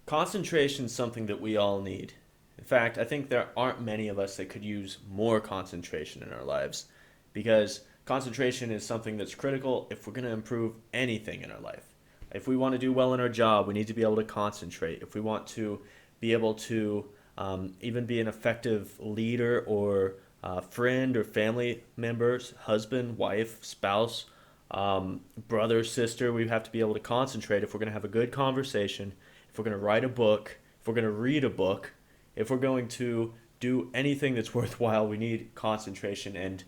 Concentration is something that we all need. In fact, I think there aren't many of us that could use more concentration in our lives because concentration is something that's critical if we're going to improve anything in our life. If we want to do well in our job, we need to be able to concentrate. If we want to be able to even be an effective leader or friend or family members, husband, wife, spouse, brother, sister, we have to be able to concentrate if we're going to have a good conversation, if we're going to write a book, if we're going to read a book, if we're going to do anything that's worthwhile, we need concentration. And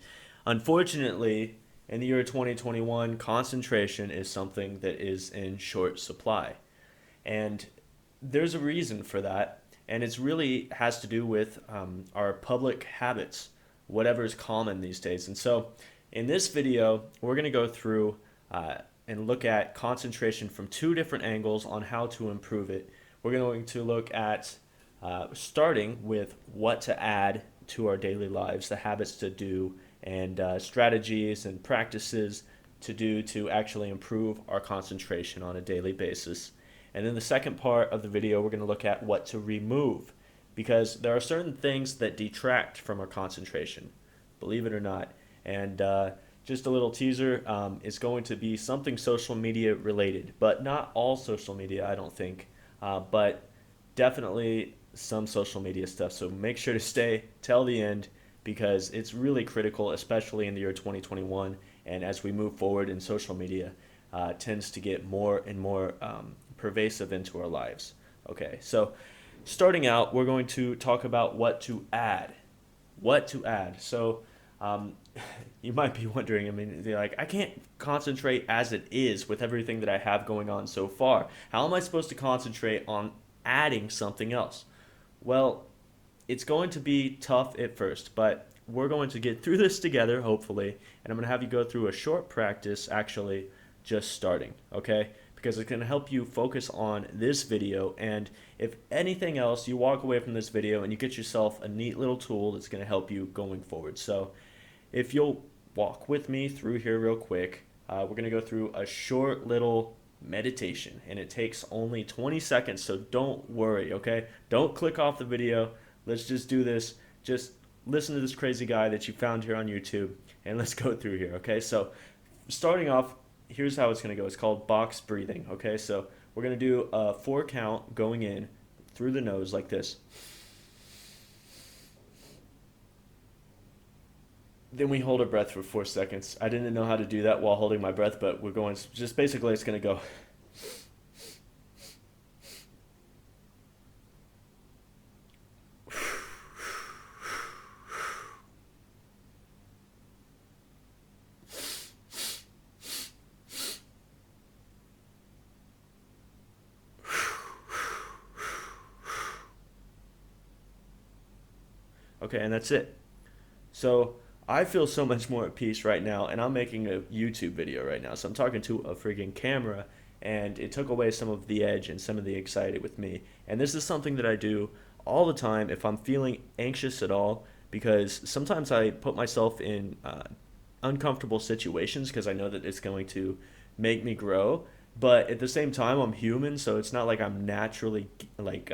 unfortunately, in the year 2021, concentration is something that is in short supply. And there's a reason for that. And it's really has to do with our public habits, whatever is common these days. And so in this video, we're going to go through and look at concentration from two different angles on how to improve it. We're going to look at starting with what to add to our daily lives, the habits to do, and strategies and practices to do to actually improve our concentration on a daily basis. And then the second part of the video, we're going to look at what to remove because there are certain things that detract from our concentration, believe it or not. And just a little teaser is going to be something social media related, but not all social media, I don't think, but definitely some social media stuff. So make sure to stay till the end because it's really critical, especially in the year 2021. And as we move forward in social media, tends to get more and more pervasive into our lives. Okay, so starting out, we're going to talk about what to add. What to add. So you might be wondering, I mean, they're like, I can't concentrate as it is with everything that I have going on so far. How am I supposed to concentrate on adding something else? Well, it's going to be tough at first, but we're going to get through this together, hopefully, and I'm going to have you go through a short practice actually just starting, okay? Because it's going to help you focus on this video, and if anything else, you walk away from this video and you get yourself a neat little tool that's going to help you going forward. So if you'll walk with me through here real quick, we're going to go through a short little meditation, and it takes only 20 seconds, so don't worry, okay? Don't click off the video. Let's just do this. Just listen to this crazy guy that you found here on YouTube, and let's go through here, okay? So starting off, here's how it's going to go. It's called box breathing, okay? So we're going to do a 4 count going in through the nose like this. Then we hold our breath for 4 seconds. I didn't know how to do that while holding my breath, but we're going, just basically it's going to go. Okay, and that's it. So I feel so much more at peace right now, and I'm making a YouTube video right now. So I'm talking to a freaking camera, and it took away some of the edge and some of the anxiety with me. And this is something that I do all the time if I'm feeling anxious at all, because sometimes I put myself in uncomfortable situations because I know that it's going to make me grow. But at the same time, I'm human, so it's not like I'm naturally like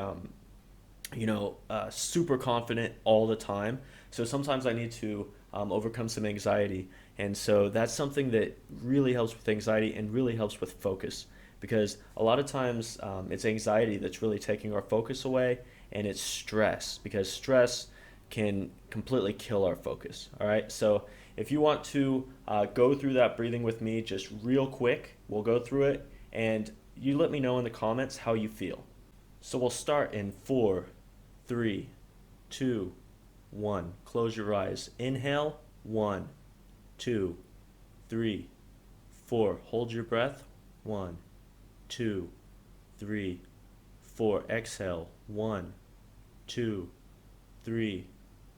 super confident all the time. So sometimes I need to overcome some anxiety. And so that's something that really helps with anxiety and really helps with focus because a lot of times it's anxiety that's really taking our focus away, and it's stress because stress can completely kill our focus. All right. So if you want to go through that breathing with me just real quick, we'll go through it and you let me know in the comments how you feel. So we'll start in 4, 3, 2, 1. Close your eyes. Inhale. 1, 2, 3, 4. Hold your breath. 1, 2, 3, 4. Exhale. 1, 2, 3,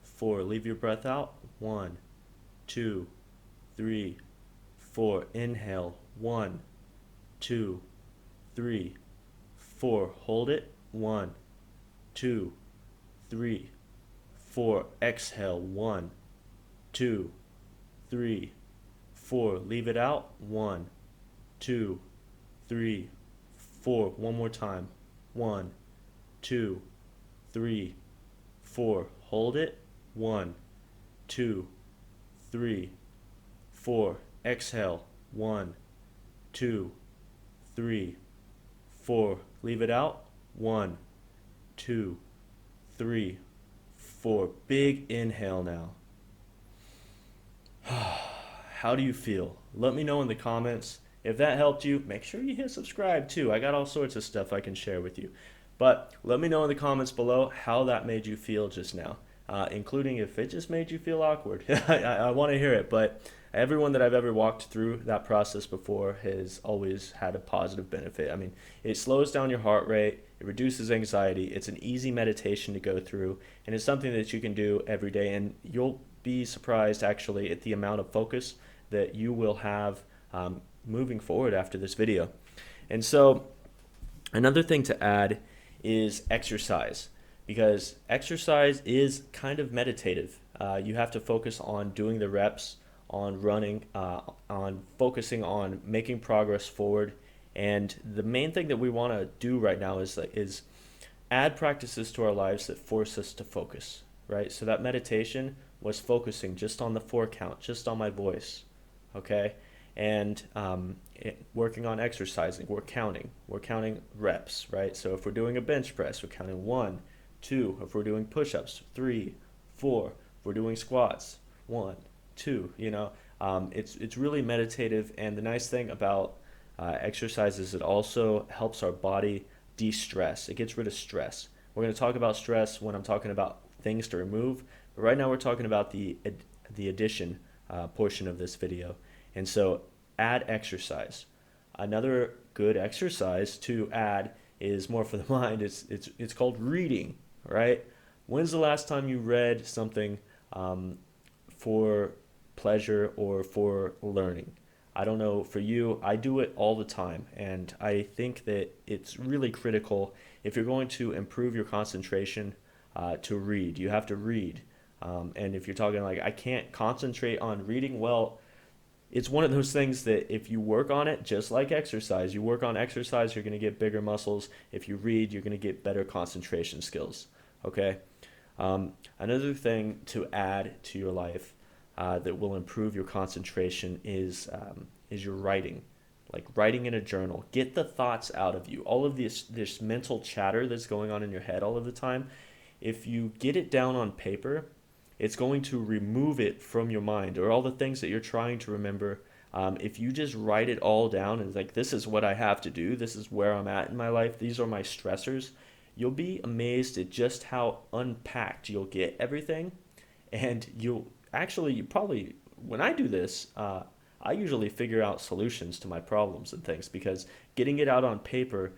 4. Leave your breath out. 1, 2, 3, 4. Inhale. 1, 2, 3, 4. Hold it. 1, 2, 3, 4. Exhale. 1, 2, 3, 4. Leave it out. 1, 2, 3, 4. One more time. 1, 2, 3, 4. Hold it. 1, 2, 3, 4. Exhale. 1, 2, 3, 4. Leave it out. 1, 2, 3, 4. Big inhale now. How do you feel? Let me know in the comments. If that helped you, make sure you hit subscribe too. I got all sorts of stuff I can share with you. But let me know in the comments below how that made you feel just now, including if it just made you feel awkward. I want to hear it, but everyone that I've ever walked through that process before has always had a positive benefit. I mean, it slows down your heart rate, it reduces anxiety, it's an easy meditation to go through, and it's something that you can do every day, and you'll be surprised actually at the amount of focus that you will have moving forward after this video. And so another thing to add is exercise, because exercise is kind of meditative. You have to focus on doing the reps, on running, on focusing on making progress forward. And the main thing that we want to do right now is add practices to our lives that force us to focus, right? So that meditation was focusing just on the 4 count, just on my voice, okay? And working on exercising, we're counting reps, right? So if we're doing a bench press, we're counting 1, 2. If we're doing push-ups, 3, 4. If we're doing squats, 1, 2. It's really meditative, and the nice thing about exercise is it also helps our body de-stress. It gets rid of stress. We're going to talk about stress when I'm talking about things to remove, but right now we're talking about the addition portion of this video. And so add exercise. Another good exercise to add is more for the mind. It's called reading, right? When's the last time you read something for pleasure or for learning? I don't know, for you, I do it all the time, and I think that it's really critical if you're going to improve your concentration to read. You have to read. And if you're talking like, I can't concentrate on reading, well, it's one of those things that if you work on it, just like exercise, you work on exercise, you're going to get bigger muscles. If you read, you're going to get better concentration skills, okay? Another thing to add to your life that will improve your concentration is your writing, like writing in a journal. Get the thoughts out of you. All of this mental chatter that's going on in your head all of the time, if you get it down on paper, it's going to remove it from your mind, or all the things that you're trying to remember. If you just write it all down and like, this is what I have to do, this is where I'm at in my life, these are my stressors, you'll be amazed at just how unpacked you'll get everything. And you probably, when I do this, I usually figure out solutions to my problems and things, because getting it out on paper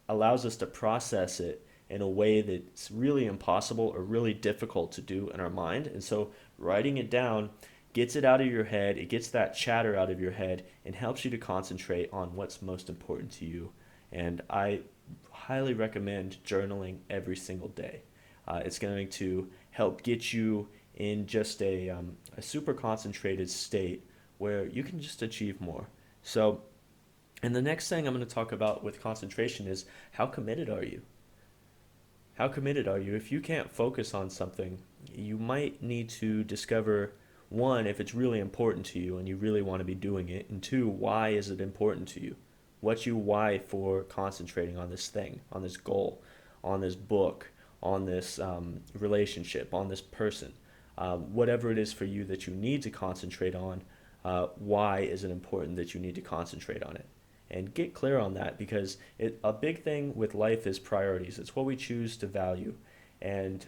allows us to process it in a way that's really impossible or really difficult to do in our mind. And so writing it down gets it out of your head, it gets that chatter out of your head, and helps you to concentrate on what's most important to you. And I highly recommend journaling every single day. It's going to help get you in just a super concentrated state where you can just achieve more. So, and the next thing I'm going to talk about with concentration is, how committed are you? How committed are you? If you can't focus on something, you might need to discover, 1, if it's really important to you and you really want to be doing it, and 2, why is it important to you? What's your why for concentrating on this thing, on this goal, on this book, on this relationship, on this person? Whatever it is for you that you need to concentrate on, why is it important that you need to concentrate on it? And get clear on that, because a big thing with life is priorities. It's what we choose to value, and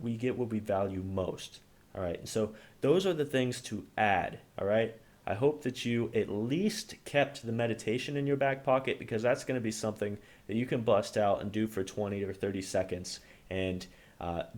we get what we value most. All right, so those are the things to add. All right, I hope that you at least kept the meditation in your back pocket, because that's going to be something that you can bust out and do for 20 or 30 seconds, and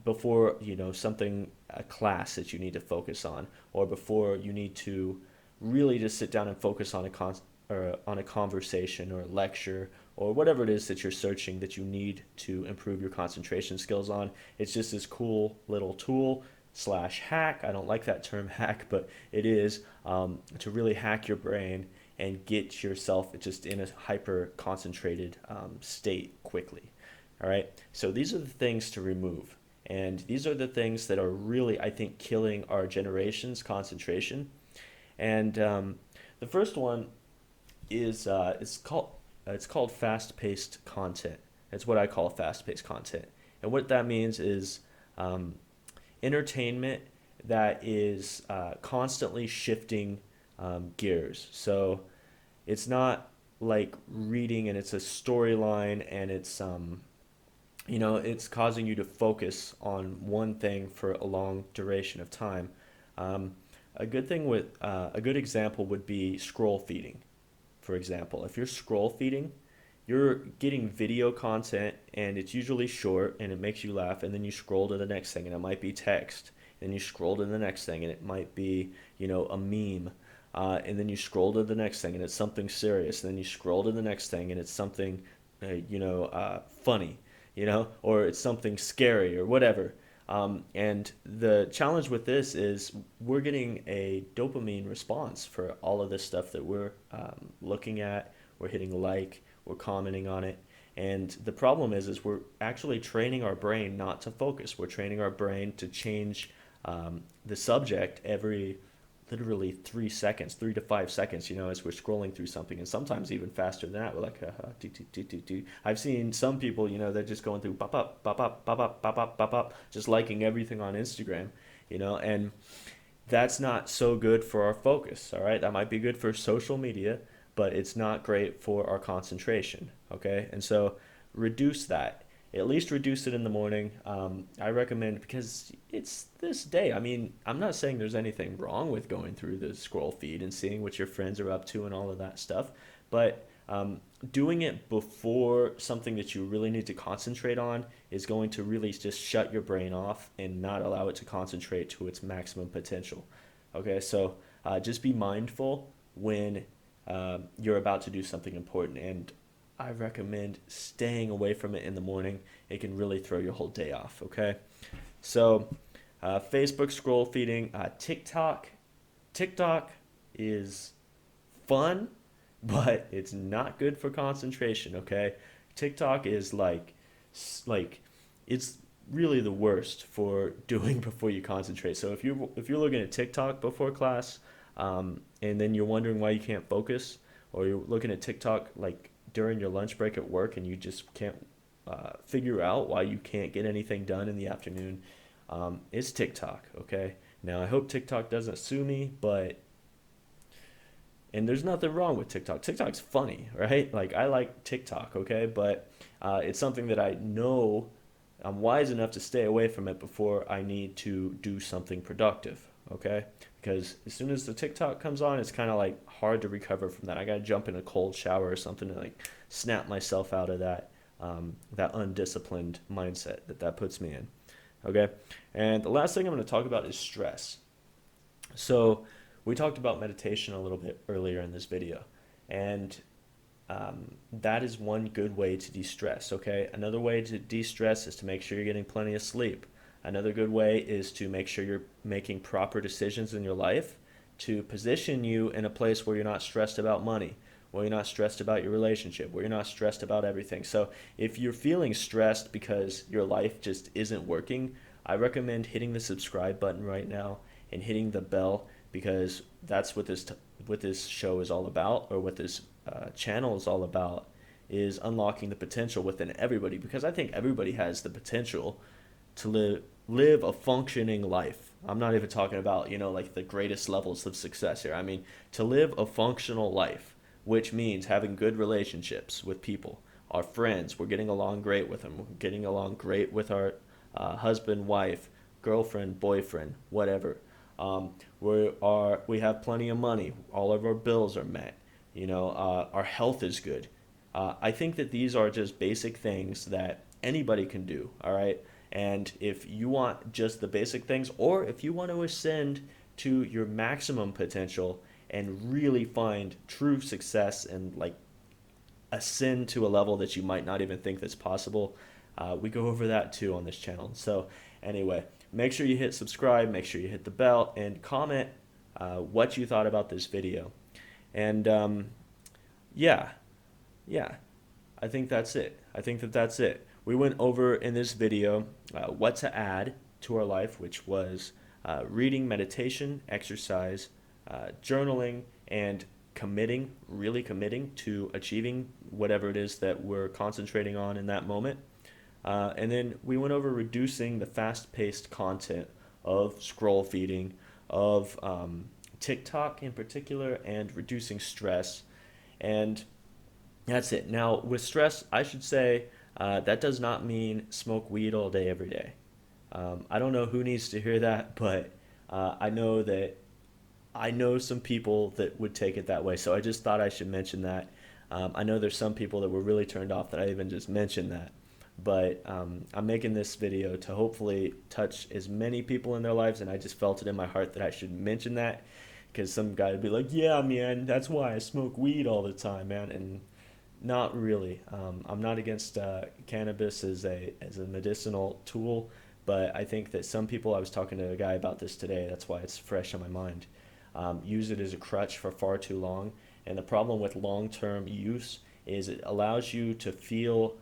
before something, a class that you need to focus on, or before you need to really just sit down and focus on a conversation or a lecture or whatever it is that you're searching that you need to improve your concentration skills on. It's just this cool little tool slash hack. I don't like that term hack, but it is to really hack your brain and get yourself just in a hyper concentrated state quickly. All right. So these are the things to remove. And these are the things that are really, I think, killing our generation's concentration. And the first one is it's called fast-paced content. It's what I call fast-paced content. And what that means is um, entertainment that is constantly shifting gears. So it's not like reading and it's a storyline and it's causing you to focus on one thing for a long duration of time. Um, a good example would be scroll feeding. For example, if you're scroll feeding, you're getting video content and it's usually short and it makes you laugh, and then you scroll to the next thing and it might be text, and you scroll to the next thing and it might be, a meme. And then you scroll to the next thing and it's something serious, and then you scroll to the next thing and it's something funny, or it's something scary or whatever. And the challenge with this is we're getting a dopamine response for all of this stuff that we're looking at. We're hitting like, we're commenting on it. And the problem is we're actually training our brain not to focus. We're training our brain to change the subject every literally 3 seconds, 3 to 5 seconds, as we're scrolling through something, and sometimes even faster than that. We're like, I've seen some people, they're just going through pop up, pop up, pop up, pop up, pop up, just liking everything on Instagram, and that's not so good for our focus. All right, that might be good for social media, but it's not great for our concentration. Okay, and so reduce that. At least reduce it in the morning. I recommend, because it's this day. I mean, I'm not saying there's anything wrong with going through the scroll feed and seeing what your friends are up to and all of that stuff, but doing it before something that you really need to concentrate on is going to really just shut your brain off and not allow it to concentrate to its maximum potential. Okay, so just be mindful when you're about to do something important, and I recommend staying away from it in the morning. It can really throw your whole day off, okay? So, Facebook scroll feeding, TikTok. TikTok is fun, but it's not good for concentration, okay? TikTok is like it's really the worst for doing before you concentrate. So if you're looking at TikTok before class, and then you're wondering why you can't focus, or you're looking at TikTok like during your lunch break at work and you just can't figure out why you can't get anything done in the afternoon, it's TikTok, okay? Now, I hope TikTok doesn't sue me, and there's nothing wrong with TikTok. TikTok's funny, right? Like, I like TikTok, okay? But it's something that I know I'm wise enough to stay away from it before I need to do something productive, okay? Because as soon as the TikTok comes on, it's kind of like hard to recover from that. I gotta jump in a cold shower or something to like snap myself out of that undisciplined mindset that puts me in. Okay, and the last thing I'm going to talk about is stress. So we talked about meditation a little bit earlier in this video, and that is one good way to de-stress. Okay, another way to de-stress is to make sure you're getting plenty of sleep. Another good way is to make sure you're making proper decisions in your life to position you in a place where you're not stressed about money, where you're not stressed about your relationship, where you're not stressed about everything. So if you're feeling stressed because your life just isn't working, I recommend hitting the subscribe button right now and hitting the bell, because that's what this show is all about, or what this channel is all about, is unlocking the potential within everybody, because I think everybody has the potential to live a functioning life. I'm not even talking about, like the greatest levels of success here. I mean, to live a functional life, which means having good relationships with people. Our friends, we're getting along great with them. We're getting along great with our husband, wife, girlfriend, boyfriend, whatever. We have plenty of money. All of our bills are met. Our health is good. I think that these are just basic things that anybody can do. All right. And if you want just the basic things, or if you want to ascend to your maximum potential and really find true success and like ascend to a level that you might not even think that's possible, we go over that too on this channel. So anyway, make sure you hit subscribe, make sure you hit the bell, and comment what you thought about this video. And yeah, yeah. I think that's it. I think that that's it. We went over in this video what to add to our life, which was reading, meditation, exercise, journaling, and committing, really committing to achieving whatever it is that we're concentrating on in that moment. And then we went over reducing the fast paced content of scroll feeding, of TikTok in particular, and reducing stress. And that's it. Now, with stress, I should say that does not mean smoke weed all day, every day. I don't know who needs to hear that, but I know some people that would take it that way. So I just thought I should mention that. I know there's some people that were really turned off that I even just mentioned that. But I'm making this video to hopefully touch as many people in their lives, and I just felt it in my heart that I should mention that because some guy would be like, "Yeah, man, that's why I smoke weed all the time, man," and not really. I'm not against cannabis as a medicinal tool, but I think that some people, I was talking to a guy about this today, that's why it's fresh on my mind, use it as a crutch for far too long. And the problem with long term use is it allows you to feel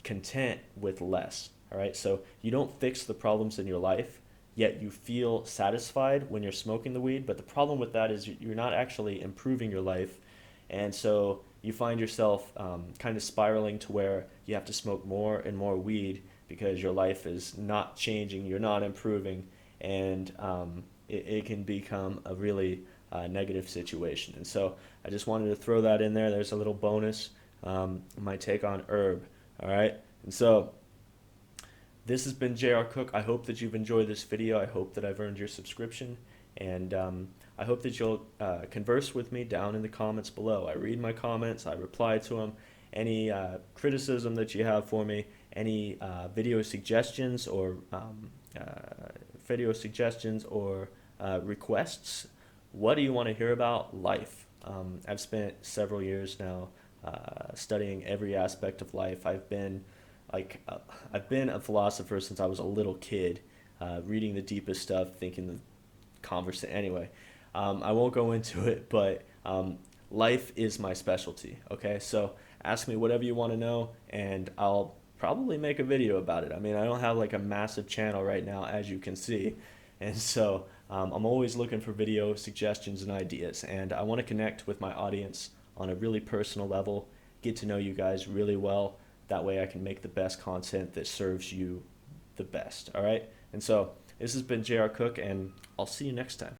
content with less. All right, so you don't fix the problems in your life, yet you feel satisfied when you're smoking the weed. But the problem with that is you're not actually improving your life, and so you find yourself kind of spiraling to where you have to smoke more and more weed because your life is not changing, you're not improving, and it can become a really negative situation. And so I just wanted to throw that in there. There's a little bonus, my take on herb. All right, and so this has been JR Cook. I hope that you've enjoyed this video. I hope that I've earned your subscription. And I hope that you'll converse with me down in the comments below. I read my comments. I reply to them. Any criticism that you have for me, any video suggestions or requests. What do you want to hear about? Life. I've spent several years now studying every aspect of life. I've been a philosopher since I was a little kid, reading the deepest stuff, thinking the anyway. I won't go into it, but life is my specialty. Okay, so ask me whatever you want to know, and I'll probably make a video about it. I mean, I don't have like a massive channel right now, as you can see, and so I'm always looking for video suggestions and ideas, and I want to connect with my audience on a really personal level, get to know you guys really well. That way I can make the best content that serves you the best, all right? And so this has been JR Cook, and I'll see you next time.